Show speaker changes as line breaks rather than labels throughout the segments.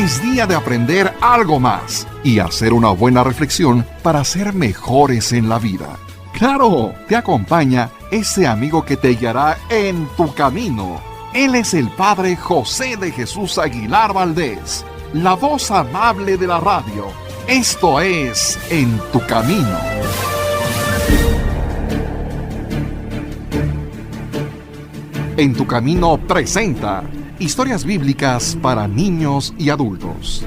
Es día de aprender algo más y hacer una buena reflexión para ser mejores en la vida. ¡Claro! Te acompaña ese amigo que te guiará en tu camino. Él es el Padre José de Jesús Aguilar Valdés, la voz amable de la radio. Esto es En tu Camino. En tu Camino presenta historias bíblicas para niños y adultos.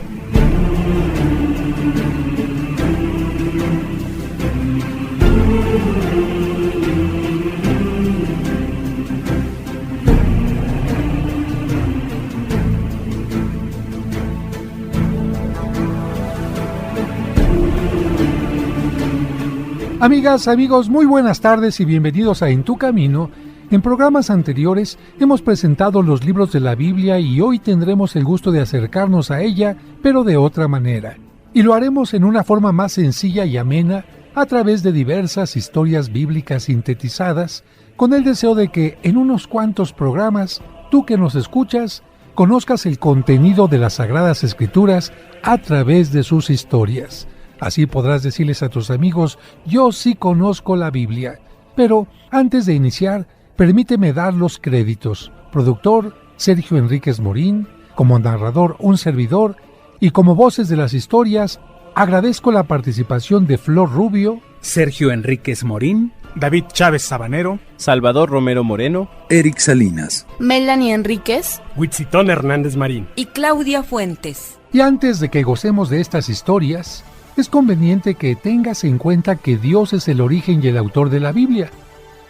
Amigas, amigos, muy buenas tardes y bienvenidos a En tu Camino. En programas anteriores hemos presentado los libros de la Biblia y hoy tendremos el gusto de acercarnos a ella, pero de otra manera. Y lo haremos en una forma más sencilla y amena, a través de diversas historias bíblicas sintetizadas, con el deseo de que en unos cuantos programas, tú que nos escuchas, conozcas el contenido de las Sagradas Escrituras a través de sus historias. Así podrás decirles a tus amigos, yo sí conozco la Biblia. Pero antes de iniciar, permíteme dar los créditos. Productor, Sergio Enríquez Morín. Como narrador, un servidor. Y como voces de las historias, agradezco la participación de Flor Rubio,
Sergio Enríquez Morín,
David Chávez Sabanero,
Salvador Romero Moreno,
Eric Salinas,
Melanie Enríquez,
Huitzitón Hernández Marín
y Claudia Fuentes.
Y antes de que gocemos de estas historias, es conveniente que tengas en cuenta que Dios es el origen y el autor de la Biblia.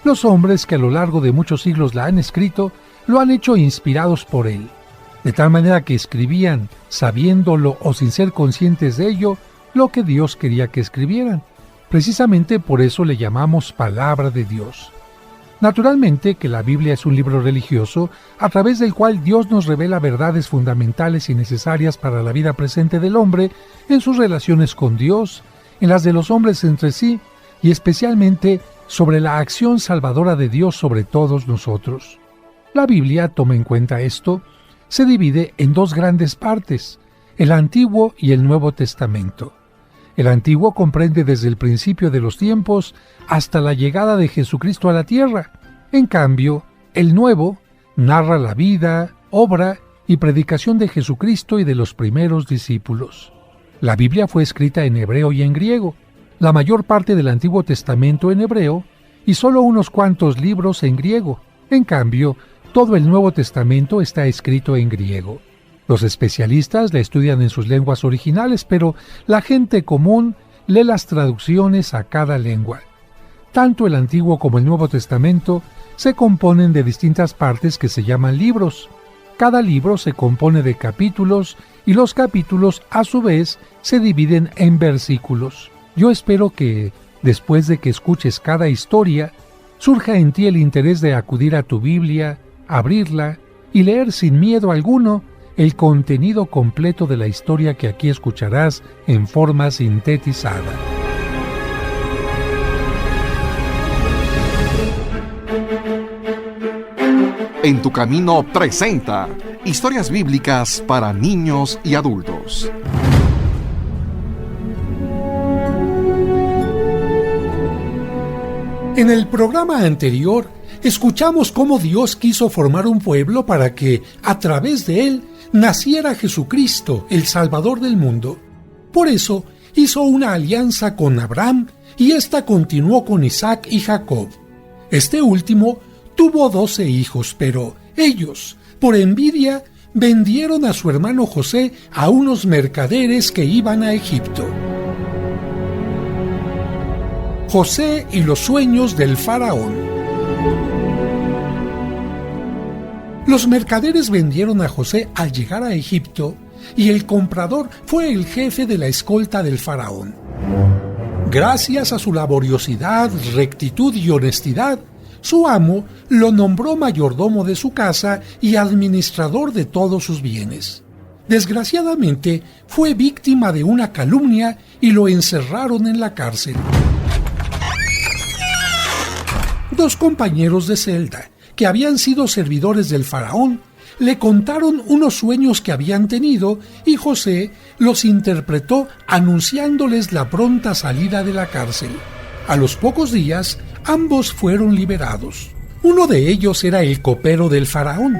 Los hombres que a lo largo de muchos siglos la han escrito, lo han hecho inspirados por Él, de tal manera que escribían, sabiéndolo o sin ser conscientes de ello, lo que Dios quería que escribieran. Precisamente por eso le llamamos Palabra de Dios. Naturalmente que la Biblia es un libro religioso a través del cual Dios nos revela verdades fundamentales y necesarias para la vida presente del hombre en sus relaciones con Dios, en las de los hombres entre sí y especialmente sobre la acción salvadora de Dios sobre todos nosotros. La Biblia, toma en cuenta esto, se divide en dos grandes partes, el Antiguo y el Nuevo Testamento. El Antiguo comprende desde el principio de los tiempos hasta la llegada de Jesucristo a la tierra. En cambio, el Nuevo narra la vida, obra y predicación de Jesucristo y de los primeros discípulos. La Biblia fue escrita en hebreo y en griego, la mayor parte del Antiguo Testamento en hebreo y solo unos cuantos libros en griego. En cambio, todo el Nuevo Testamento está escrito en griego. Los especialistas la estudian en sus lenguas originales, pero la gente común lee las traducciones a cada lengua. Tanto el Antiguo como el Nuevo Testamento se componen de distintas partes que se llaman libros. Cada libro se compone de capítulos y los capítulos, a su vez, se dividen en versículos. Yo espero que, después de que escuches cada historia, surja en ti el interés de acudir a tu Biblia, abrirla y leer sin miedo alguno el contenido completo de la historia que aquí escucharás en forma sintetizada.
En tu Camino presenta historias bíblicas para niños y adultos.
En el programa anterior, escuchamos cómo Dios quiso formar un pueblo para que, a través de él, naciera Jesucristo, el Salvador del mundo. Por eso, hizo una alianza con Abraham y esta continuó con Isaac y Jacob. Este último tuvo 12 hijos, pero ellos, por envidia, vendieron a su hermano José a unos mercaderes que iban a Egipto. José y los sueños del faraón. Los mercaderes vendieron a José al llegar a Egipto y el comprador fue el jefe de la escolta del faraón. Gracias a su laboriosidad, rectitud y honestidad, su amo lo nombró mayordomo de su casa y administrador de todos sus bienes. Desgraciadamente, fue víctima de una calumnia y lo encerraron en la cárcel. Dos compañeros de celda, que habían sido servidores del faraón, le contaron unos sueños que habían tenido y José los interpretó anunciándoles la pronta salida de la cárcel. A los pocos días, ambos fueron liberados. Uno de ellos era el copero del faraón.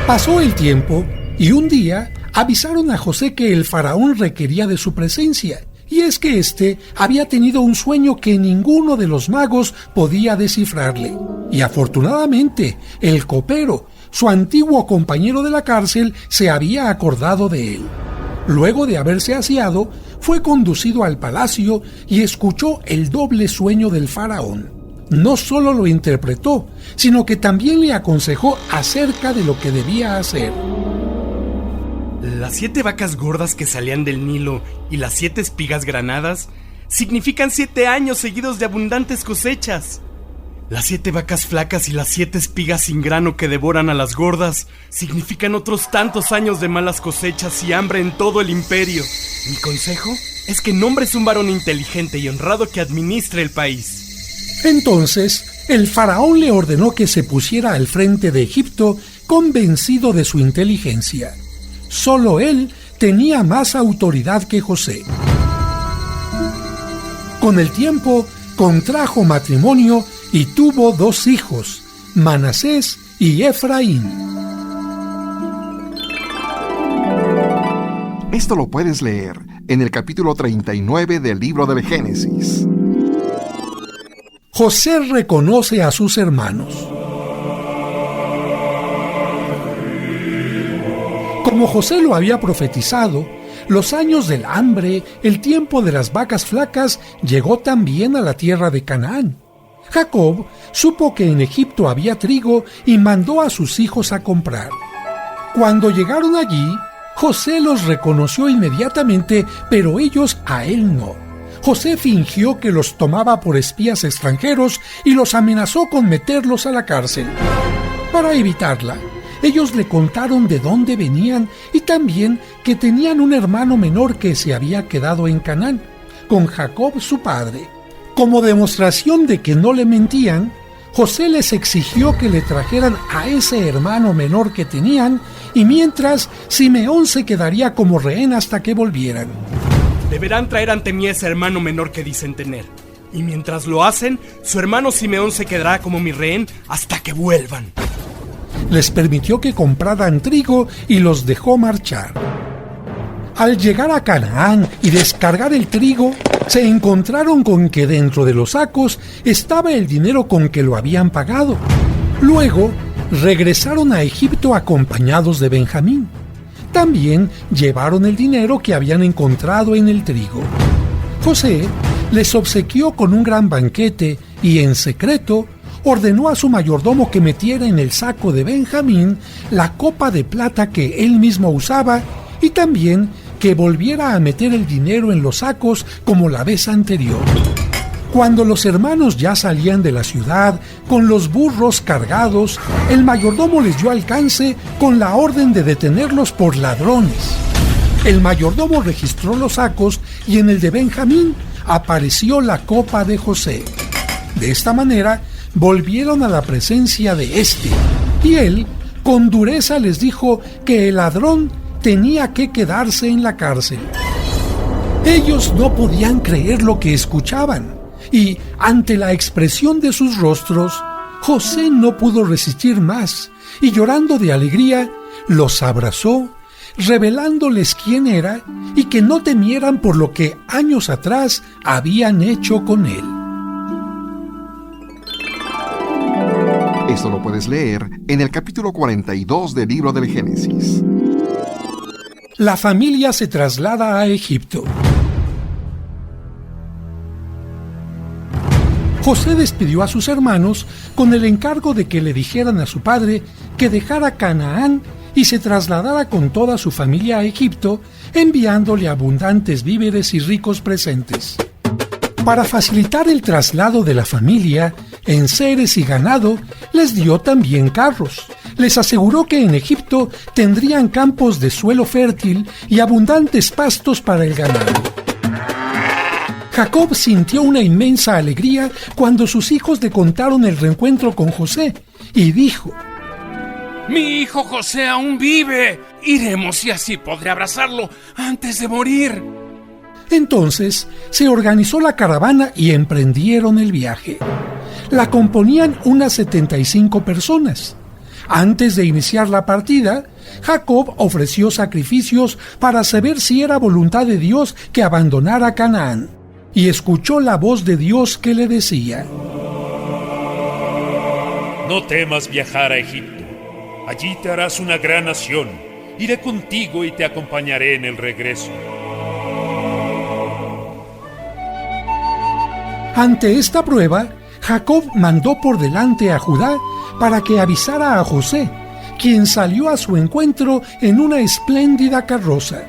Pasó el tiempo y un día avisaron a José que el faraón requería de su presencia, y es que éste había tenido un sueño que ninguno de los magos podía descifrarle. Y afortunadamente, el copero, su antiguo compañero de la cárcel, se había acordado de él. Luego de haberse aseado, fue conducido al palacio y escuchó el doble sueño del faraón. No solo lo interpretó, sino que también le aconsejó acerca de lo que debía hacer.
Las 7 vacas gordas que salían del Nilo y las 7 espigas granadas significan 7 años seguidos de abundantes cosechas. Las 7 vacas flacas y las 7 espigas sin grano que devoran a las gordas significan otros tantos años de malas cosechas y hambre en todo el imperio. Mi consejo es que nombres un varón inteligente y honrado que administre el país.
Entonces, el faraón le ordenó que se pusiera al frente de Egipto, convencido de su inteligencia. Solo él tenía más autoridad que José. Con el tiempo, contrajo matrimonio y tuvo 2 hijos, Manasés y Efraín.
Esto lo puedes leer en el capítulo 39 del libro del Génesis.
José reconoce a sus hermanos. Como José lo había profetizado, los años del hambre, el tiempo de las vacas flacas, llegó también a la tierra de Canaán. Jacob supo que en Egipto había trigo y mandó a sus hijos a comprar. Cuando llegaron allí, José los reconoció inmediatamente, pero ellos a él no. José fingió que los tomaba por espías extranjeros y los amenazó con meterlos a la cárcel. Para evitarla, ellos le contaron de dónde venían y también que tenían un hermano menor que se había quedado en Canaán, con Jacob su padre. Como demostración de que no le mentían, José les exigió que le trajeran a ese hermano menor que tenían y mientras Simeón se quedaría como rehén hasta que volvieran.
Deberán traer ante mí a ese hermano menor que dicen tener. Y mientras lo hacen, su hermano Simeón se quedará como mi rehén hasta que vuelvan.
Les permitió que compraran trigo y los dejó marchar. Al llegar a Canaán y descargar el trigo, se encontraron con que dentro de los sacos estaba el dinero con que lo habían pagado. Luego, regresaron a Egipto acompañados de Benjamín. También llevaron el dinero que habían encontrado en el trigo. José les obsequió con un gran banquete y en secreto ordenó a su mayordomo que metiera en el saco de Benjamín la copa de plata que él mismo usaba y también que volviera a meter el dinero en los sacos como la vez anterior. Cuando los hermanos ya salían de la ciudad con los burros cargados, el mayordomo les dio alcance con la orden de detenerlos por ladrones. El mayordomo registró los sacos y en el de Benjamín apareció la copa de José. De esta manera volvieron a la presencia de éste, y él con dureza les dijo que el ladrón tenía que quedarse en la cárcel. Ellos no podían creer lo que escuchaban. Y ante la expresión de sus rostros, José no pudo resistir más, y llorando de alegría, los abrazó, revelándoles quién era y que no temieran por lo que años atrás habían hecho con él.
Esto lo puedes leer en el capítulo 42 del libro del Génesis.
La familia se traslada a Egipto. José despidió a sus hermanos con el encargo de que le dijeran a su padre que dejara Canaán y se trasladara con toda su familia a Egipto, enviándole abundantes víveres y ricos presentes. Para facilitar el traslado de la familia, enseres y ganado, les dio también carros. Les aseguró que en Egipto tendrían campos de suelo fértil y abundantes pastos para el ganado. Jacob sintió una inmensa alegría cuando sus hijos le contaron el reencuentro con José y dijo:
Mi hijo José aún vive. Iremos y así podré abrazarlo antes de morir.
Entonces se organizó la caravana y emprendieron el viaje. La componían unas 75 personas. Antes de iniciar la partida, Jacob ofreció sacrificios para saber si era voluntad de Dios que abandonara Canaán, y escuchó la voz de Dios que le decía:
No temas viajar a Egipto. Allí te harás una gran nación. Iré contigo y te acompañaré en el regreso.
Ante esta prueba, Jacob mandó por delante a Judá para que avisara a José, quien salió a su encuentro en una espléndida carroza.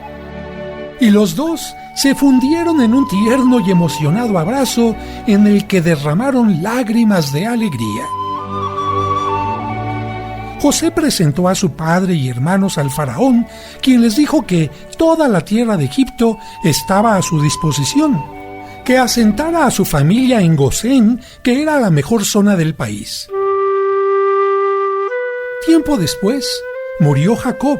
Y los dos se fundieron en un tierno y emocionado abrazo en el que derramaron lágrimas de alegría. José presentó a su padre y hermanos al faraón, quien les dijo que toda la tierra de Egipto estaba a su disposición, que asentara a su familia en Gosén, que era la mejor zona del país. Tiempo después, murió Jacob,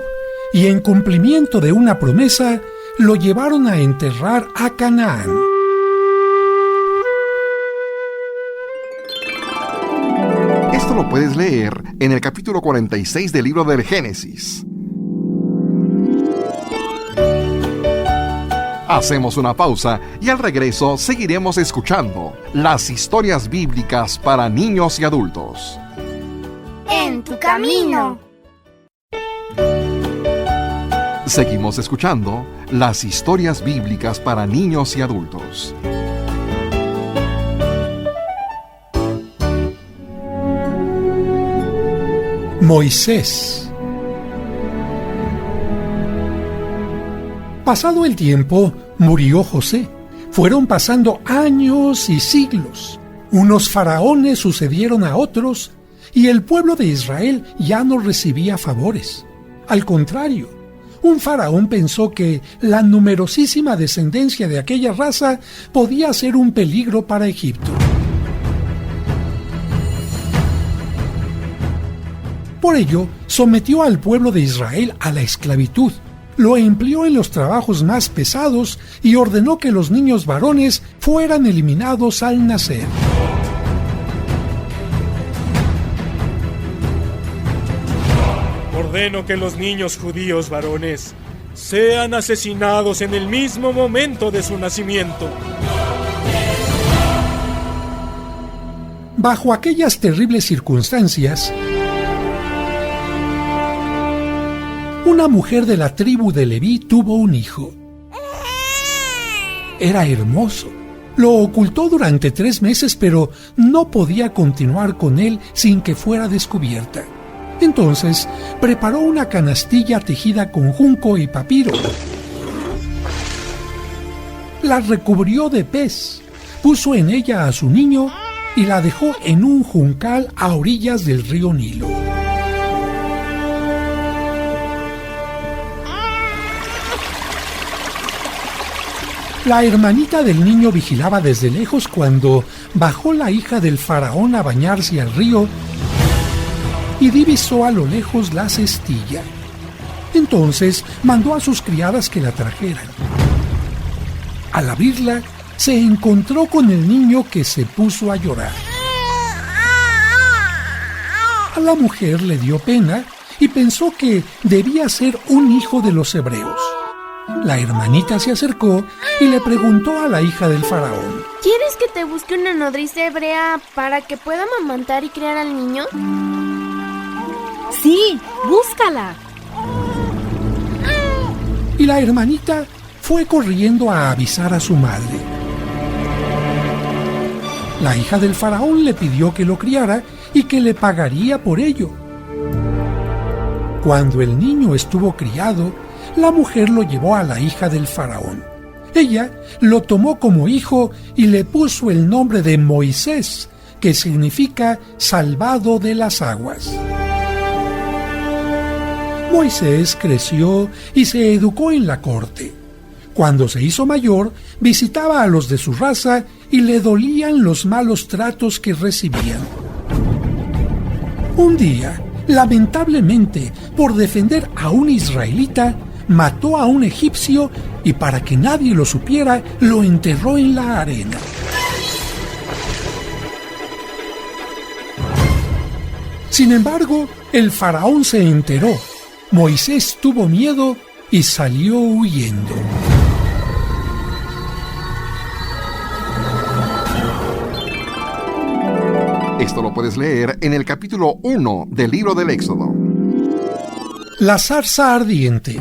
y en cumplimiento de una promesa, lo llevaron a enterrar a Canaán.
Esto lo puedes leer en el capítulo 46 del libro del Génesis. Hacemos una pausa y al regreso seguiremos escuchando las historias bíblicas para niños y adultos.
En tu camino.
Seguimos escuchando las historias bíblicas para niños y adultos.
Moisés. Pasado el tiempo, murió José. Fueron pasando años y siglos. Unos faraones sucedieron a otros, y el pueblo de Israel ya no recibía favores. Al contrario, un faraón pensó que la numerosísima descendencia de aquella raza podía ser un peligro para Egipto. Por ello, sometió al pueblo de Israel a la esclavitud, lo empleó en los trabajos más pesados y ordenó que los niños varones fueran eliminados al nacer.
Ordeno que los niños judíos varones sean asesinados en el mismo momento de su nacimiento.
Bajo aquellas terribles circunstancias, una mujer de la tribu de Leví tuvo un hijo. Era hermoso. Lo ocultó durante 3 meses, pero no podía continuar con él sin que fuera descubierta. Entonces, preparó una canastilla tejida con junco y papiro. La recubrió de pez, puso en ella a su niño y la dejó en un juncal a orillas del río Nilo. La hermanita del niño vigilaba desde lejos cuando bajó la hija del faraón a bañarse al río y divisó a lo lejos la cestilla. Entonces mandó a sus criadas que la trajeran. Al abrirla, se encontró con el niño, que se puso a llorar. A la mujer le dio pena y pensó que debía ser un hijo de los hebreos. La hermanita se acercó y le preguntó a la hija del faraón:
¿Quieres que te busque una nodriza hebrea para que pueda amamantar y criar al niño?
Sí, búscala.
Y la hermanita fue corriendo a avisar a su madre. La hija del faraón le pidió que lo criara y que le pagaría por ello. Cuando el niño estuvo criado, la mujer lo llevó a la hija del faraón. Ella lo tomó como hijo y le puso el nombre de Moisés, que significa salvado de las aguas. Moisés creció y se educó en la corte. Cuando se hizo mayor, visitaba a los de su raza y le dolían los malos tratos que recibían. Un día, Lamentablemente, por defender a un israelita, mató a un egipcio y para que nadie lo supiera, lo enterró en la arena. Sin embargo, el faraón se enteró. Moisés tuvo miedo y salió huyendo.
Esto lo puedes leer en el capítulo 1 del libro del Éxodo.
La zarza ardiente.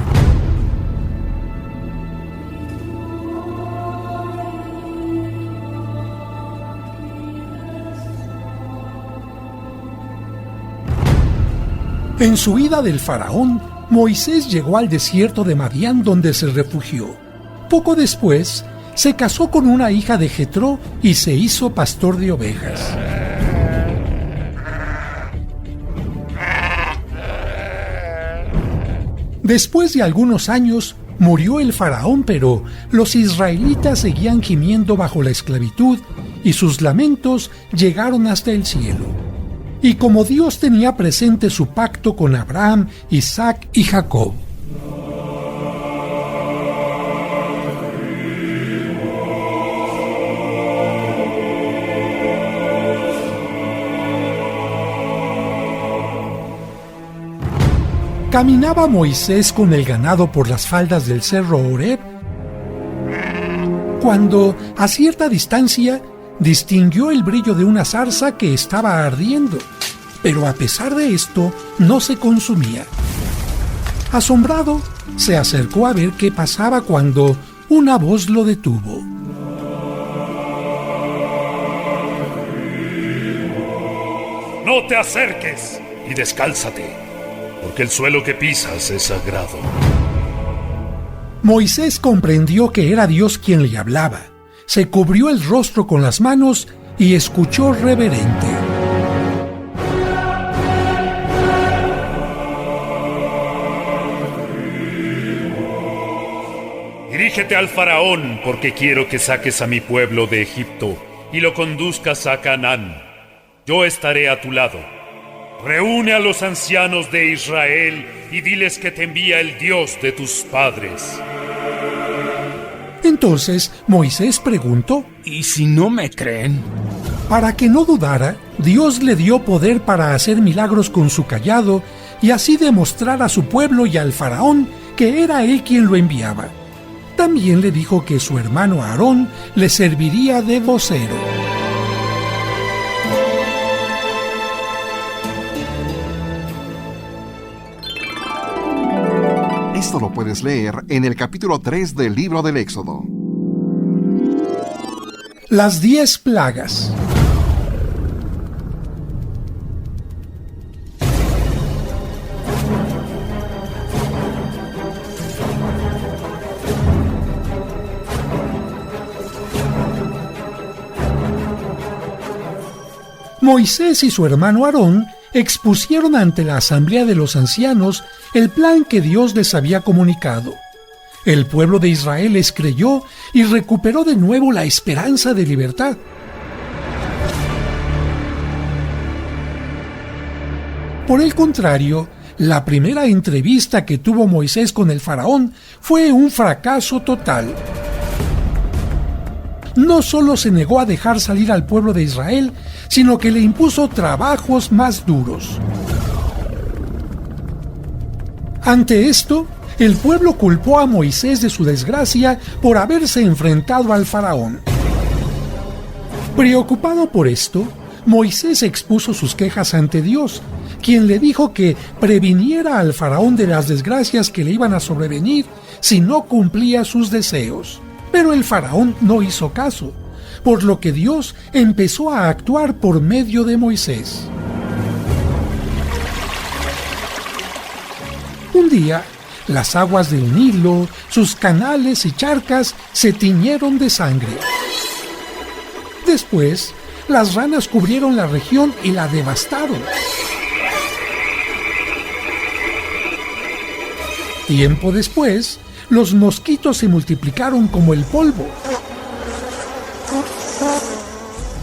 En su huida del faraón, Moisés llegó al desierto de Madián donde se refugió. Poco después, se casó con una hija de Jetró y se hizo pastor de ovejas. Después de algunos años, murió el faraón, pero los israelitas seguían gimiendo bajo la esclavitud y sus lamentos llegaron hasta el cielo. Y como Dios tenía presente su pacto con Abraham, Isaac y Jacob, caminaba Moisés con el ganado por las faldas del cerro Horeb, cuando, a cierta distancia, distinguió el brillo de una zarza que estaba ardiendo, pero a pesar de esto, no se consumía. Asombrado, se acercó a ver qué pasaba cuando una voz lo detuvo.
No te acerques y descálzate, porque el suelo que pisas es sagrado.
Moisés comprendió que era Dios quien le hablaba. Se cubrió el rostro con las manos y escuchó reverente.
Dirígete al faraón, porque quiero que saques a mi pueblo de Egipto y lo conduzcas a Canaán. Yo estaré a tu lado. Reúne a los ancianos de Israel y diles que te envía el Dios de tus padres.
Entonces Moisés preguntó:
¿y si no me creen?
Para que no dudara, Dios le dio poder para hacer milagros con su cayado y así demostrar a su pueblo y al faraón que era él quien lo enviaba. También le dijo que su hermano Aarón le serviría de vocero.
Esto lo puedes leer en el capítulo 3 del libro del Éxodo.
Las 10 plagas. Moisés y su hermano Aarón expusieron ante la asamblea de los ancianos el plan que Dios les había comunicado. El pueblo de Israel les creyó y recuperó de nuevo la esperanza de libertad. Por el contrario, la primera entrevista que tuvo Moisés con el faraón fue un fracaso total. No solo se negó a dejar salir al pueblo de Israel, sino que le impuso trabajos más duros. Ante esto, el pueblo culpó a Moisés de su desgracia por haberse enfrentado al faraón. Preocupado por esto, Moisés expuso sus quejas ante Dios, quien le dijo que previniera al faraón de las desgracias que le iban a sobrevenir si no cumplía sus deseos. Pero el faraón no hizo caso, por lo que Dios empezó a actuar por medio de Moisés. Un día, las aguas del Nilo, sus canales y charcas se tiñeron de sangre. Después, las ranas cubrieron la región y la devastaron. Tiempo después, los mosquitos se multiplicaron como el polvo.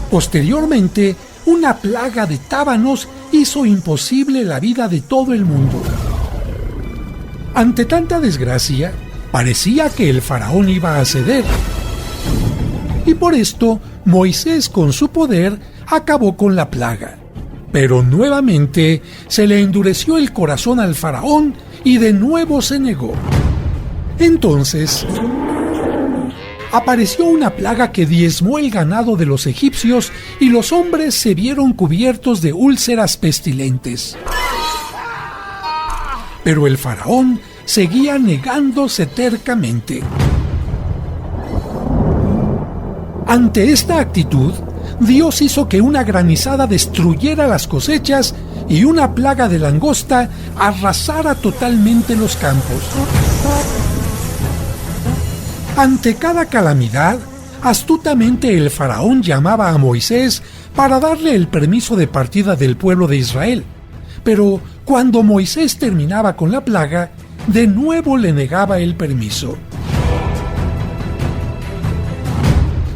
Posteriormente, una plaga de tábanos hizo imposible la vida de todo el mundo. Ante tanta desgracia, parecía que el faraón iba a ceder. Y por esto, Moisés con su poder acabó con la plaga. Pero nuevamente se le endureció el corazón al faraón y de nuevo se negó. Entonces, apareció una plaga que diezmó el ganado de los egipcios y los hombres se vieron cubiertos de úlceras pestilentes. Pero el faraón seguía negándose tercamente. Ante esta actitud, Dios hizo que una granizada destruyera las cosechas y una plaga de langosta arrasara totalmente los campos. Ante cada calamidad, astutamente el faraón llamaba a Moisés para darle el permiso de partida del pueblo de Israel. Pero cuando Moisés terminaba con la plaga, de nuevo le negaba el permiso.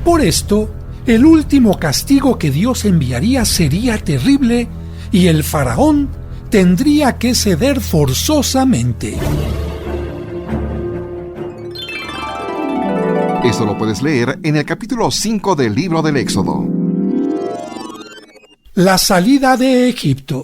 Por esto, el último castigo que Dios enviaría sería terrible y el faraón tendría que ceder forzosamente.
Esto lo puedes leer en el capítulo 5 del libro del Éxodo.
La salida de Egipto.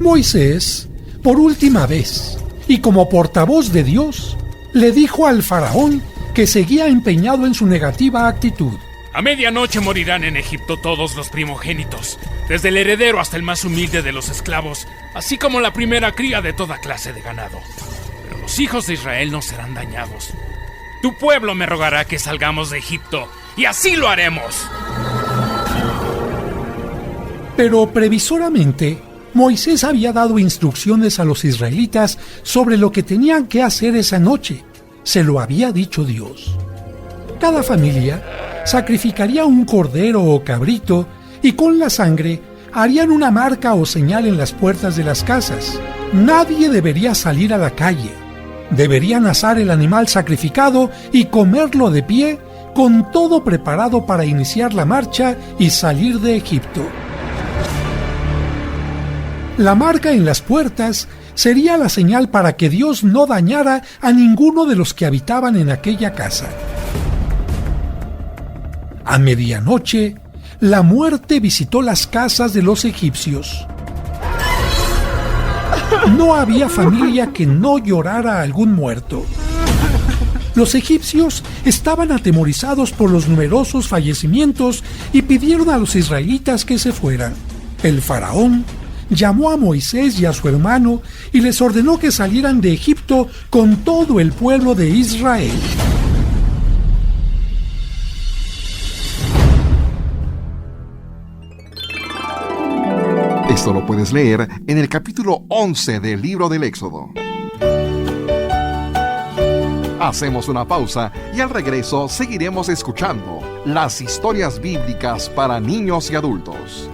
Moisés, por última vez, y como portavoz de Dios, le dijo al faraón que seguía empeñado en su negativa actitud.
A medianoche morirán en Egipto todos los primogénitos, desde el heredero hasta el más humilde de los esclavos, así como la primera cría de toda clase de ganado. Pero los hijos de Israel no serán dañados. Tu pueblo me rogará que salgamos de Egipto, y así lo haremos.
Pero previsoramente, Moisés había dado instrucciones a los israelitas sobre lo que tenían que hacer esa noche. Se lo había dicho Dios. Cada familia sacrificaría un cordero o cabrito y con la sangre harían una marca o señal en las puertas de las casas. Nadie debería salir a la calle. Deberían asar el animal sacrificado y comerlo de pie, con todo preparado para iniciar la marcha y salir de Egipto. La marca en las puertas sería la señal para que Dios no dañara a ninguno de los que habitaban en aquella casa. A medianoche, la muerte visitó las casas de los egipcios. No había familia que no llorara a algún muerto. Los egipcios estaban atemorizados por los numerosos fallecimientos y pidieron a los israelitas que se fueran. El faraón llamó a Moisés y a su hermano y les ordenó que salieran de Egipto con todo el pueblo de Israel.
Esto lo puedes leer en el capítulo 11 del libro del Éxodo. Hacemos una pausa y al regreso seguiremos escuchando las historias bíblicas para niños y adultos.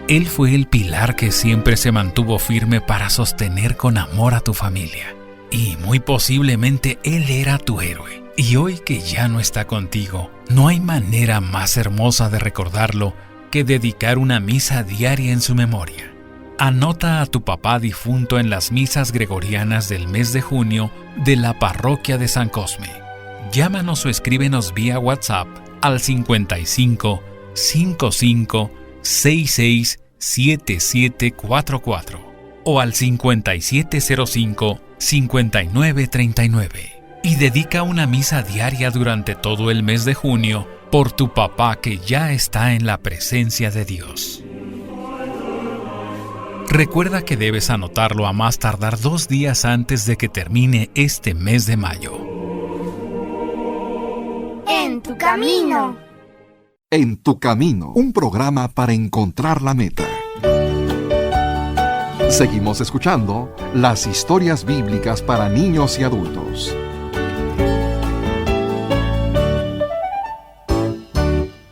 Él fue el pilar que siempre se mantuvo firme para sostener con amor a tu familia. Y muy posiblemente Él era tu héroe. Y hoy que ya no está contigo, no hay manera más hermosa de recordarlo que dedicar una misa diaria en su memoria. Anota a tu papá difunto en las misas gregorianas del mes de junio de la parroquia de San Cosme. Llámanos o escríbenos vía WhatsApp al 55 55 66 7744 o al 5705 5939 y dedica una misa diaria durante todo el mes de junio por tu papá que ya está en la presencia de Dios. Recuerda que debes anotarlo a más tardar 2 días antes de que termine este mes de mayo.
En tu camino.
En tu camino, un programa para encontrar la meta. Seguimos escuchando las historias bíblicas para niños y adultos.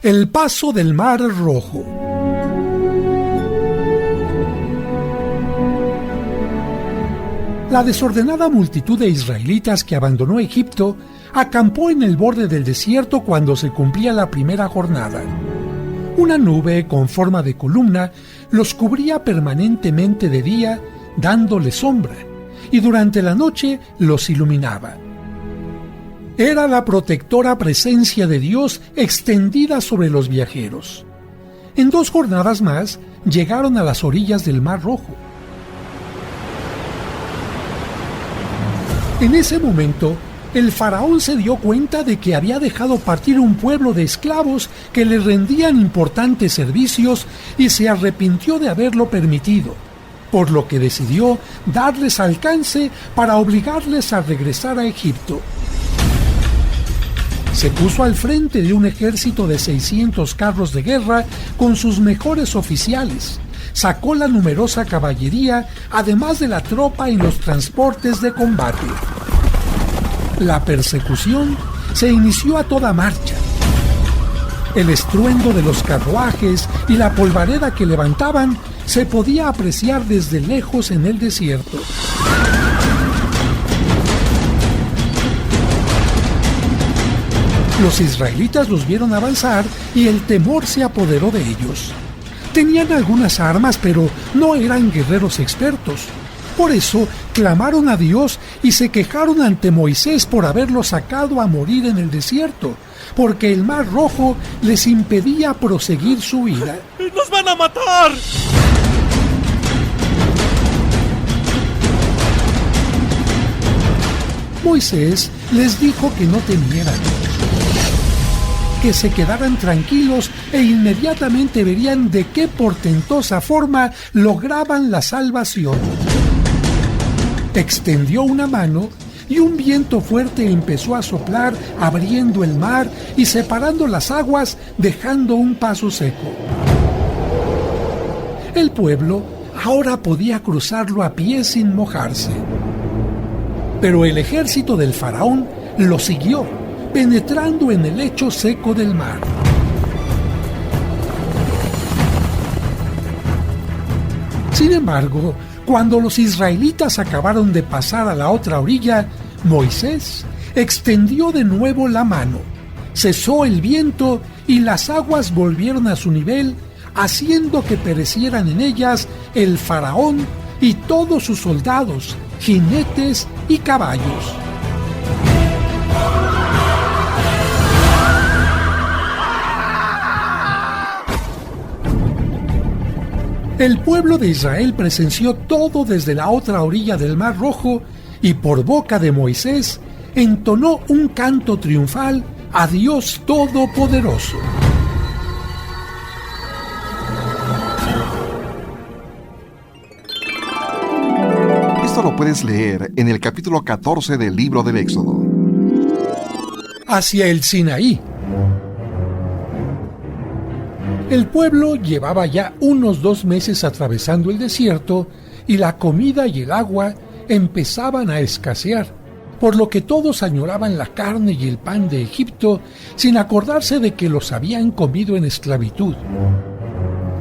El paso del Mar Rojo. La desordenada multitud de israelitas que abandonó Egipto acampó en el borde del desierto cuando se cumplía la primera jornada. Una nube con forma de columna los cubría permanentemente de día, dándoles sombra, y durante la noche los iluminaba. Era la protectora presencia de Dios extendida sobre los viajeros. En 2 jornadas más llegaron a las orillas del Mar Rojo. En ese momento, el faraón se dio cuenta de que había dejado partir un pueblo de esclavos que le rendían importantes servicios y se arrepintió de haberlo permitido, por lo que decidió darles alcance para obligarles a regresar a Egipto. Se puso al frente de un ejército de 600 carros de guerra con sus mejores oficiales. Sacó la numerosa caballería, además de la tropa en los transportes de combate. La persecución se inició a toda marcha. El estruendo de los carruajes y la polvareda que levantaban se podía apreciar desde lejos en el desierto. Los israelitas los vieron avanzar y el temor se apoderó de ellos. Tenían algunas armas, pero no eran guerreros expertos. Por eso clamaron a Dios y se quejaron ante Moisés por haberlos sacado a morir en el desierto, porque el Mar Rojo les impedía proseguir su huida.
¡Nos van a matar!
Moisés les dijo que no temieran, que se quedaran tranquilos e inmediatamente verían de qué portentosa forma lograban la salvación. Extendió una mano y un viento fuerte empezó a soplar, abriendo el mar y separando las aguas, dejando un paso seco. El pueblo ahora podía cruzarlo a pie sin mojarse. Pero el ejército del faraón lo siguió, penetrando en el lecho seco del mar. Sin embargo, cuando los israelitas acabaron de pasar a la otra orilla, Moisés extendió de nuevo la mano, cesó el viento y las aguas volvieron a su nivel, haciendo que perecieran en ellas el faraón y todos sus soldados, jinetes y caballos. El pueblo de Israel presenció todo desde la otra orilla del Mar Rojo y por boca de Moisés entonó un canto triunfal a Dios Todopoderoso.
Esto lo puedes leer en el capítulo 14 del libro del Éxodo.
Hacia el Sinaí. El pueblo llevaba ya unos 2 meses atravesando el desierto y la comida y el agua empezaban a escasear, por lo que todos añoraban la carne y el pan de Egipto sin acordarse de que los habían comido en esclavitud.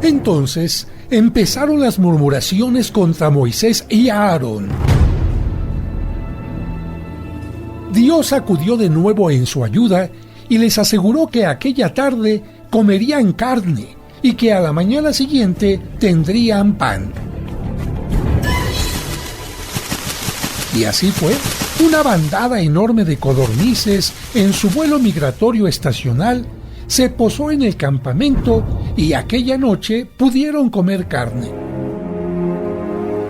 Entonces empezaron las murmuraciones contra Moisés y Aarón. Dios acudió de nuevo en su ayuda y les aseguró que aquella tarde comerían carne y que a la mañana siguiente tendrían pan. Y así fue. Una bandada enorme de codornices en su vuelo migratorio estacional se posó en el campamento y aquella noche pudieron comer carne.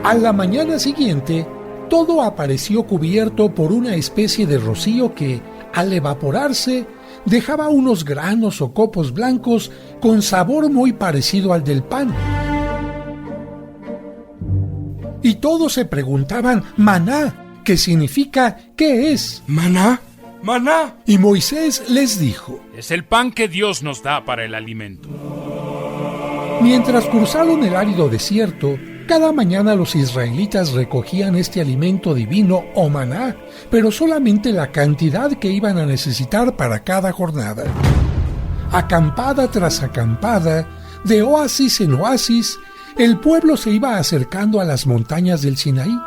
A la mañana siguiente, todo apareció cubierto por una especie de rocío que, al evaporarse, dejaba unos granos o copos blancos con sabor muy parecido al del pan. Y todos se preguntaban, maná, que significa, ¿qué es?
¿Maná? ¡Maná!
Y Moisés les dijo,
es el pan que Dios nos da para el alimento.
Mientras cruzaron el árido desierto, cada mañana los israelitas recogían este alimento divino o maná, pero solamente la cantidad que iban a necesitar para cada jornada. Acampada tras acampada, de oasis en oasis, el pueblo se iba acercando a las montañas del Sinaí.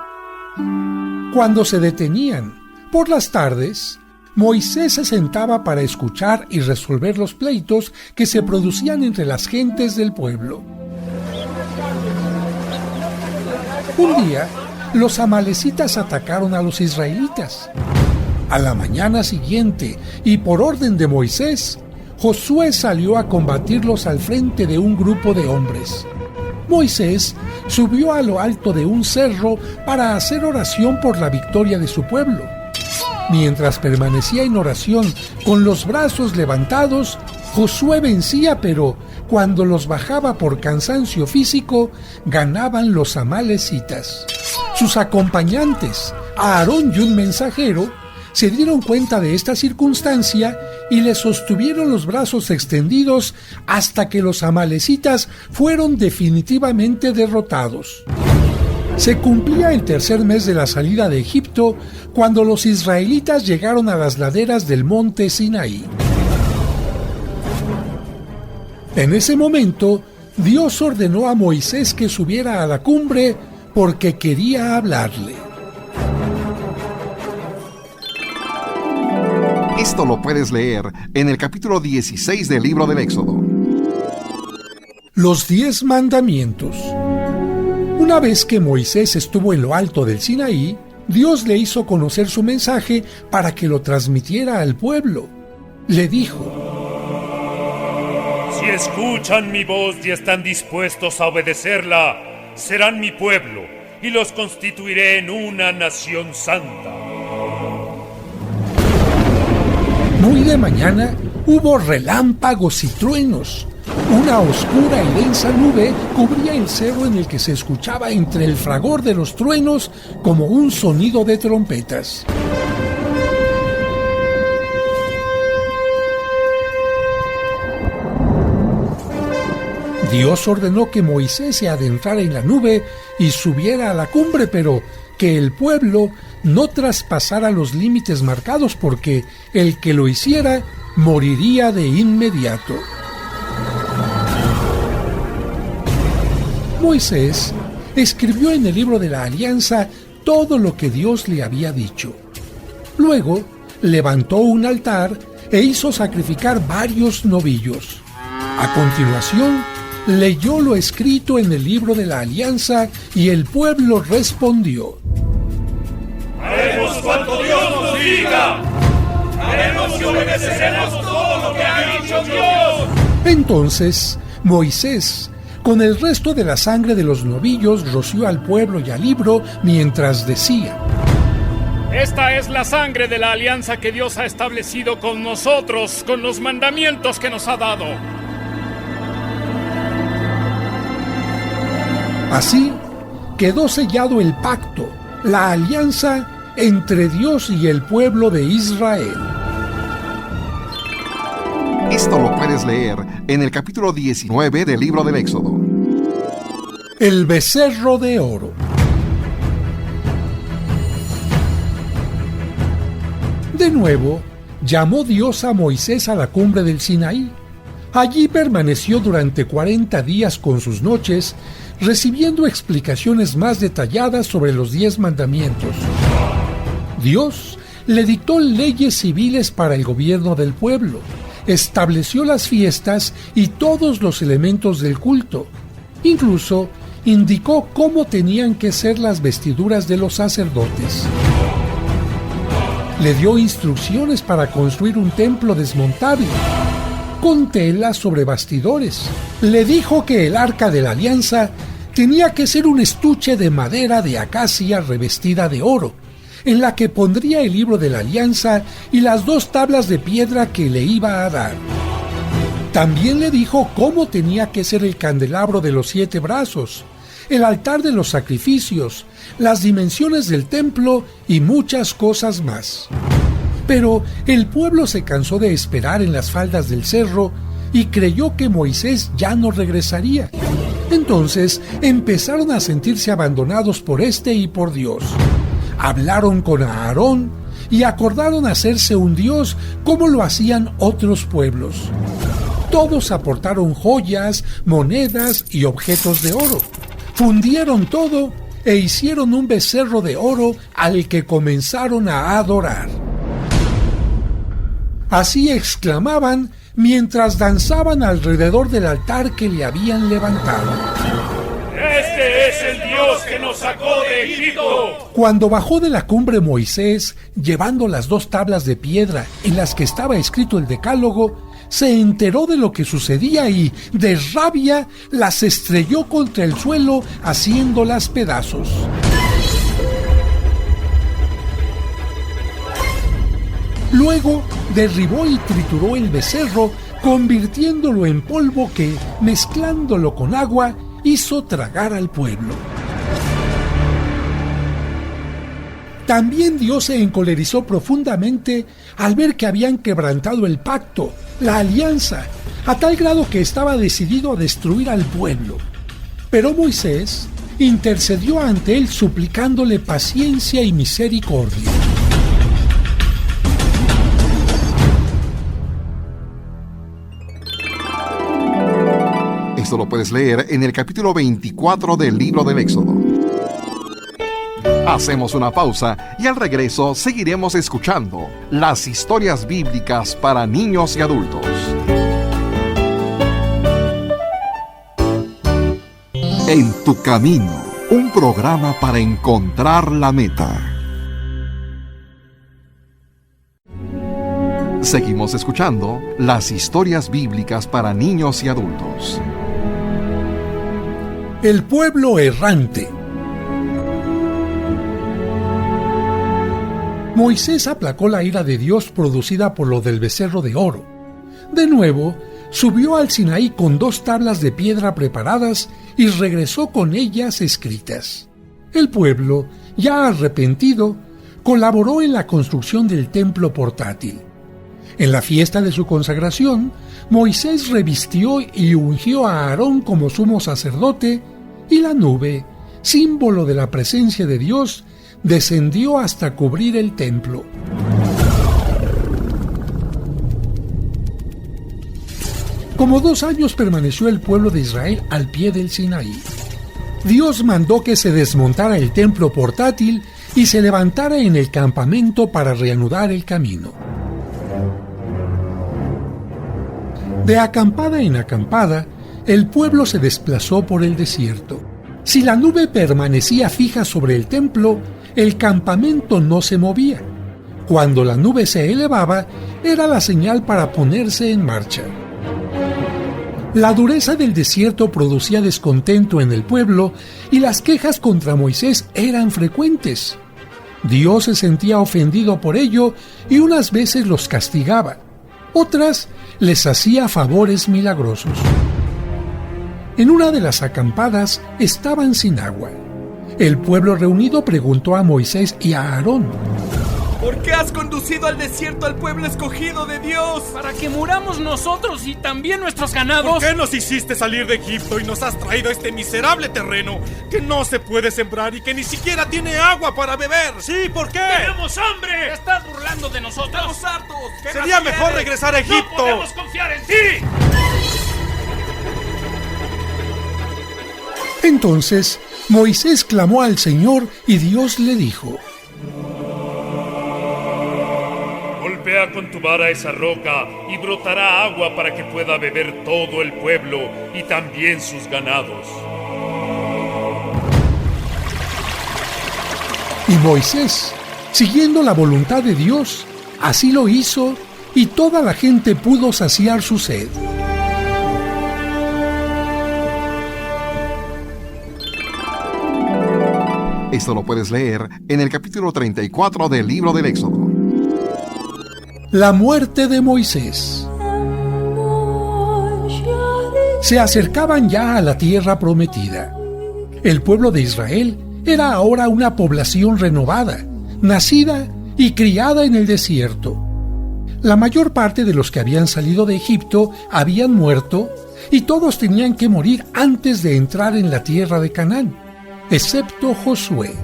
Cuando se detenían, por las tardes, Moisés se sentaba para escuchar y resolver los pleitos que se producían entre las gentes del pueblo. Un día, los amalecitas atacaron a los israelitas. A la mañana siguiente, y por orden de Moisés, Josué salió a combatirlos al frente de un grupo de hombres. Moisés subió a lo alto de un cerro para hacer oración por la victoria de su pueblo. Mientras permanecía en oración con los brazos levantados, Josué vencía, pero cuando los bajaba por cansancio físico, ganaban los amalecitas. Sus acompañantes, Aarón y un mensajero, se dieron cuenta de esta circunstancia y le sostuvieron los brazos extendidos hasta que los amalecitas fueron definitivamente derrotados. Se cumplía el tercer mes de la salida de Egipto cuando los israelitas llegaron a las laderas del monte Sinaí. En ese momento, Dios ordenó a Moisés que subiera a la cumbre porque quería hablarle.
Esto lo puedes leer en el capítulo 16 del libro del Éxodo.
Los 10 mandamientos. Una vez que Moisés estuvo en lo alto del Sinaí, Dios le hizo conocer su mensaje para que lo transmitiera al pueblo. Le dijo:
Si escuchan mi voz y están dispuestos a obedecerla, serán mi pueblo y los constituiré en una nación santa.
Muy de mañana hubo relámpagos y truenos. Una oscura y densa nube cubría el cerro en el que se escuchaba entre el fragor de los truenos como un sonido de trompetas. Dios ordenó que Moisés se adentrara en la nube y subiera a la cumbre, pero que el pueblo no traspasara los límites marcados, porque el que lo hiciera moriría de inmediato. Moisés escribió en el libro de la Alianza todo lo que Dios le había dicho. Luego levantó un altar e hizo sacrificar varios novillos. A continuación, leyó lo escrito en el libro de la Alianza y el pueblo respondió:
¡Haremos cuanto Dios nos diga! ¡Haremos y obedeceremos todo lo que ha dicho Dios!
Entonces, Moisés, con el resto de la sangre de los novillos, roció al pueblo y al libro mientras decía:
Esta es la sangre de la alianza que Dios ha establecido con nosotros, con los mandamientos que nos ha dado.
Así quedó sellado el pacto, la alianza entre Dios y el pueblo de Israel.
Esto lo puedes leer en el capítulo 19 del libro del Éxodo.
El becerro de oro. De nuevo, llamó Dios a Moisés a la cumbre del Sinaí. Allí permaneció durante 40 días con sus noches, recibiendo explicaciones más detalladas sobre los 10 mandamientos. Dios le dictó leyes civiles para el gobierno del pueblo, estableció las fiestas y todos los elementos del culto. Incluso indicó cómo tenían que ser las vestiduras de los sacerdotes. Le dio instrucciones para construir un templo desmontable, con telas sobre bastidores. Le dijo que el arca de la alianza tenía que ser un estuche de madera de acacia revestida de oro, en la que pondría el libro de la alianza y las 2 tablas de piedra que le iba a dar. También le dijo cómo tenía que ser el candelabro de los 7 brazos, el altar de los sacrificios, las dimensiones del templo y muchas cosas más. Pero el pueblo se cansó de esperar en las faldas del cerro y creyó que Moisés ya no regresaría. Entonces empezaron a sentirse abandonados por éste y por Dios. Hablaron con Aarón y acordaron hacerse un dios como lo hacían otros pueblos. Todos aportaron joyas, monedas y objetos de oro. Fundieron todo e hicieron un becerro de oro al que comenzaron a adorar. Así exclamaban mientras danzaban alrededor del altar que le habían levantado.
¡Este es el Dios que nos sacó de Egipto!
Cuando bajó de la cumbre Moisés, llevando las 2 tablas de piedra en las que estaba escrito el decálogo, se enteró de lo que sucedía y, de rabia, las estrelló contra el suelo, haciéndolas pedazos. Luego derribó y trituró el becerro, convirtiéndolo en polvo que, mezclándolo con agua, hizo tragar al pueblo. También Dios se encolerizó profundamente al ver que habían quebrantado el pacto, la alianza, a tal grado que estaba decidido a destruir al pueblo. Pero Moisés intercedió ante él suplicándole paciencia y misericordia.
Esto lo puedes leer en el capítulo 24 del libro del Éxodo. Hacemos una pausa y al regreso seguiremos escuchando las historias bíblicas para niños y adultos. En tu camino, un programa para encontrar la meta. Seguimos escuchando las historias bíblicas para niños y adultos.
El pueblo errante. Moisés aplacó la ira de Dios producida por lo del becerro de oro. De nuevo, subió al Sinaí con 2 tablas de piedra preparadas y regresó con ellas escritas. El pueblo, ya arrepentido, colaboró en la construcción del templo portátil. En la fiesta de su consagración, Moisés revistió y ungió a Aarón como sumo sacerdote, y la nube, símbolo de la presencia de Dios, descendió hasta cubrir el templo. Como 2 años permaneció el pueblo de Israel al pie del Sinaí. Dios mandó que se desmontara el templo portátil y se levantara en el campamento para reanudar el camino. De acampada en acampada, el pueblo se desplazó por el desierto. Si la nube permanecía fija sobre el templo, el campamento no se movía. Cuando la nube se elevaba, era la señal para ponerse en marcha. La dureza del desierto producía descontento en el pueblo y las quejas contra Moisés eran frecuentes. Dios se sentía ofendido por ello y unas veces los castigaba. Otras les hacía favores milagrosos. En una de las acampadas estaban sin agua. El pueblo reunido preguntó a Moisés y a Aarón:
¿por qué has conducido al desierto al pueblo escogido de Dios?
¿Para que muramos nosotros y también nuestros ganados?
¿Por qué nos hiciste salir de Egipto y nos has traído a este miserable terreno que no se puede sembrar y que ni siquiera tiene agua para beber? Sí, ¿por qué?
¡Tenemos hambre! ¿Te estás burlando de nosotros?
¡Estamos hartos!
Sería mejor regresar a Egipto.
¡No podemos confiar en ti!
Entonces Moisés clamó al Señor y Dios le dijo:
Golpea con tu vara esa roca y brotará agua para que pueda beber todo el pueblo y también sus ganados.
Y Moisés, siguiendo la voluntad de Dios, así lo hizo y toda la gente pudo saciar su sed.
Esto lo puedes leer en el capítulo 34 del libro del Éxodo.
La muerte de Moisés. Se acercaban ya a la tierra prometida. El pueblo de Israel era ahora una población renovada, nacida y criada en el desierto. La mayor parte de los que habían salido de Egipto habían muerto y todos tenían que morir antes de entrar en la tierra de Canaán, excepto Josué.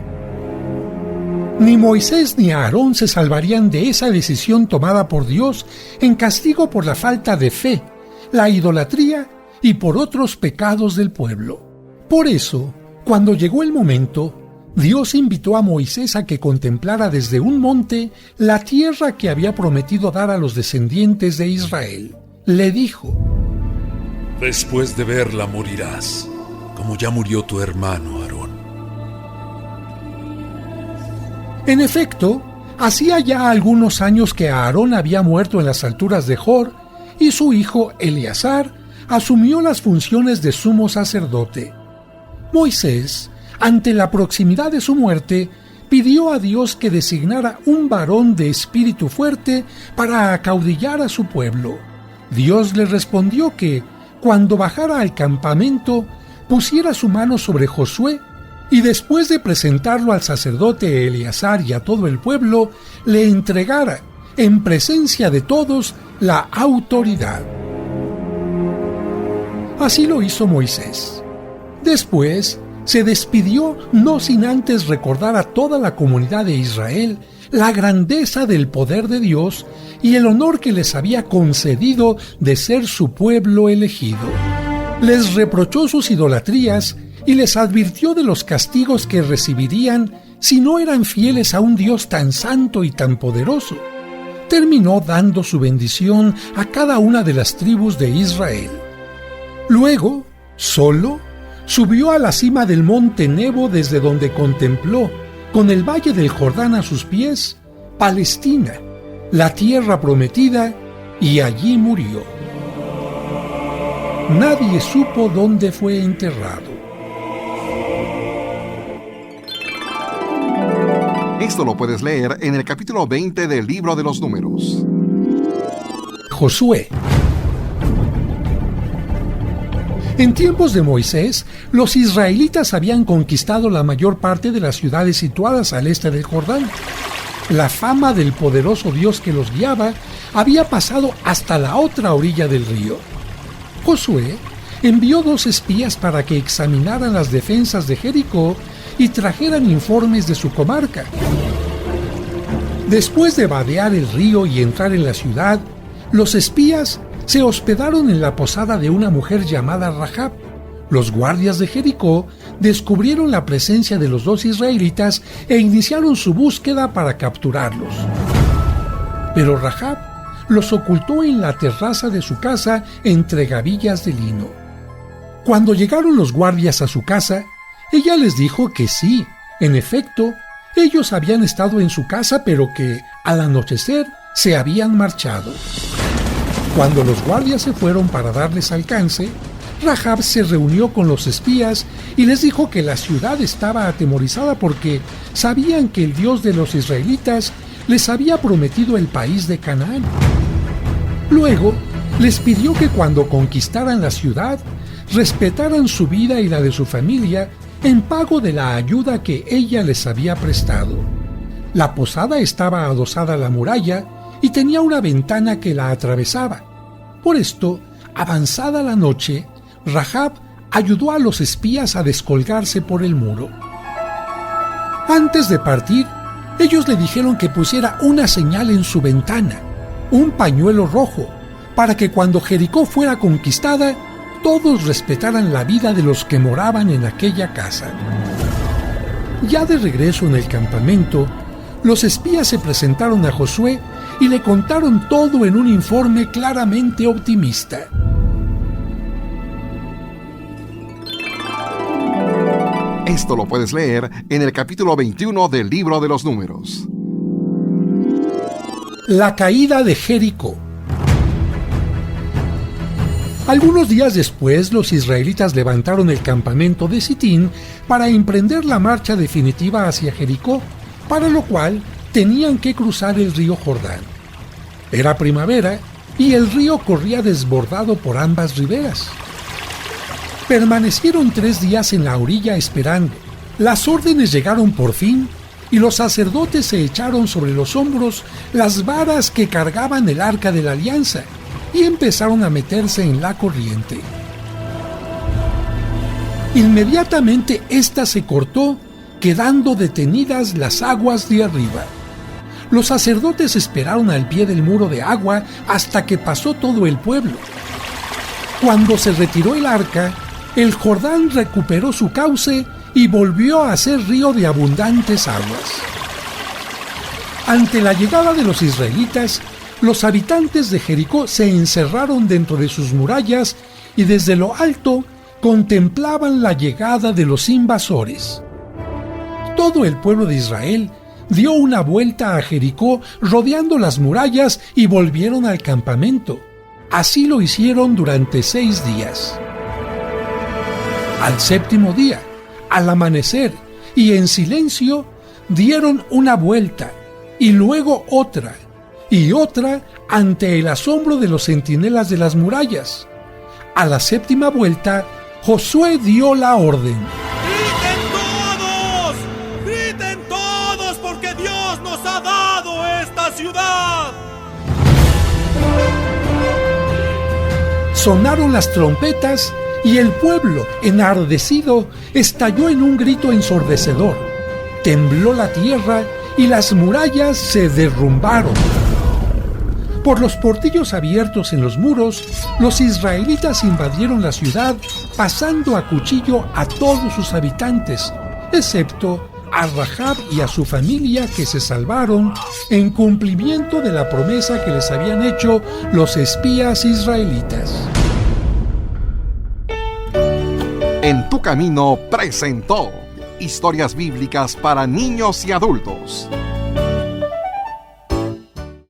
Ni Moisés ni Aarón se salvarían de esa decisión tomada por Dios en castigo por la falta de fe, la idolatría y por otros pecados del pueblo. Por eso, cuando llegó el momento, Dios invitó a Moisés a que contemplara desde un monte la tierra que había prometido dar a los descendientes de Israel. Le dijo:
después de verla morirás, como ya murió tu hermano Aarón.
En efecto, hacía ya algunos años que Aarón había muerto en las alturas de Hor, y su hijo Eleazar asumió las funciones de sumo sacerdote. Moisés, ante la proximidad de su muerte, pidió a Dios que designara un varón de espíritu fuerte para acaudillar a su pueblo. Dios le respondió que, cuando bajara al campamento, pusiera su mano sobre Josué, y después de presentarlo al sacerdote Eleazar y a todo el pueblo, le entregara, en presencia de todos, la autoridad. Así lo hizo Moisés. Después se despidió, no sin antes recordar a toda la comunidad de Israel la grandeza del poder de Dios y el honor que les había concedido de ser su pueblo elegido. Les reprochó sus idolatrías y les advirtió de los castigos que recibirían si no eran fieles a un Dios tan santo y tan poderoso. Terminó dando su bendición a cada una de las tribus de Israel. Luego, solo, subió a la cima del monte Nebo, desde donde contempló, con el valle del Jordán a sus pies, Palestina, la tierra prometida, y allí murió. Nadie supo dónde fue enterrado.
Esto lo puedes leer en el capítulo 20 del libro de los Números.
Josué. En tiempos de Moisés, los israelitas habían conquistado la mayor parte de las ciudades situadas al este del Jordán. La fama del poderoso Dios que los guiaba había pasado hasta la otra orilla del río. Josué envió 2 espías para que examinaran las defensas de Jericó y trajeran informes de su comarca. Después de vadear el río y entrar en la ciudad, los espías se hospedaron en la posada de una mujer llamada Rahab. Los guardias de Jericó descubrieron la presencia de los 2 israelitas e iniciaron su búsqueda para capturarlos. Pero Rahab los ocultó en la terraza de su casa entre gavillas de lino. Cuando llegaron los guardias a su casa, ella les dijo que sí, en efecto, ellos habían estado en su casa, pero que al anochecer se habían marchado. Cuando los guardias se fueron para darles alcance, Rahab se reunió con los espías y les dijo que la ciudad estaba atemorizada porque sabían que el Dios de los israelitas les había prometido el país de Canaán. Luego, les pidió que cuando conquistaran la ciudad, respetaran su vida y la de su familia en pago de la ayuda que ella les había prestado. La posada estaba adosada a la muralla y tenía una ventana que la atravesaba. Por esto, avanzada la noche, Rahab ayudó a los espías a descolgarse por el muro. Antes de partir, ellos le dijeron que pusiera una señal en su ventana, un pañuelo rojo, para que cuando Jericó fuera conquistada, todos respetaran la vida de los que moraban en aquella casa. Ya de regreso en el campamento, los espías se presentaron a Josué y le contaron todo en un informe claramente optimista.
Esto lo puedes leer en el capítulo 21 del libro de los Números.
La caída de Jericó. Algunos días después, los israelitas levantaron el campamento de Sitín para emprender la marcha definitiva hacia Jericó, para lo cual tenían que cruzar el río Jordán. Era primavera y el río corría desbordado por ambas riberas. Permanecieron 3 días en la orilla esperando. Las órdenes llegaron por fin y los sacerdotes se echaron sobre los hombros las varas que cargaban el arca de la alianza y empezaron a meterse en la corriente. Inmediatamente ésta se cortó, quedando detenidas las aguas de arriba. Los sacerdotes esperaron al pie del muro de agua hasta que pasó todo el pueblo. Cuando se retiró el arca, el Jordán recuperó su cauce y volvió a ser río de abundantes aguas. Ante la llegada de los israelitas, los habitantes de Jericó se encerraron dentro de sus murallas y desde lo alto contemplaban la llegada de los invasores. Todo el pueblo de Israel dio una vuelta a Jericó rodeando las murallas y volvieron al campamento. Así lo hicieron durante 6 días. Al séptimo día, al amanecer y en silencio, dieron una vuelta y luego otra y otra ante el asombro de los centinelas de las murallas. A la séptima vuelta, Josué dio la orden.
¡Griten todos porque Dios nos ha dado esta ciudad!
Sonaron las trompetas y el pueblo, enardecido, estalló en un grito ensordecedor. Tembló la tierra y las murallas se derrumbaron. Por los portillos abiertos en los muros, los israelitas invadieron la ciudad, pasando a cuchillo a todos sus habitantes, excepto a Rahab y a su familia, que se salvaron en cumplimiento de la promesa que les habían hecho los espías israelitas.
En tu camino presentó historias bíblicas para niños y adultos.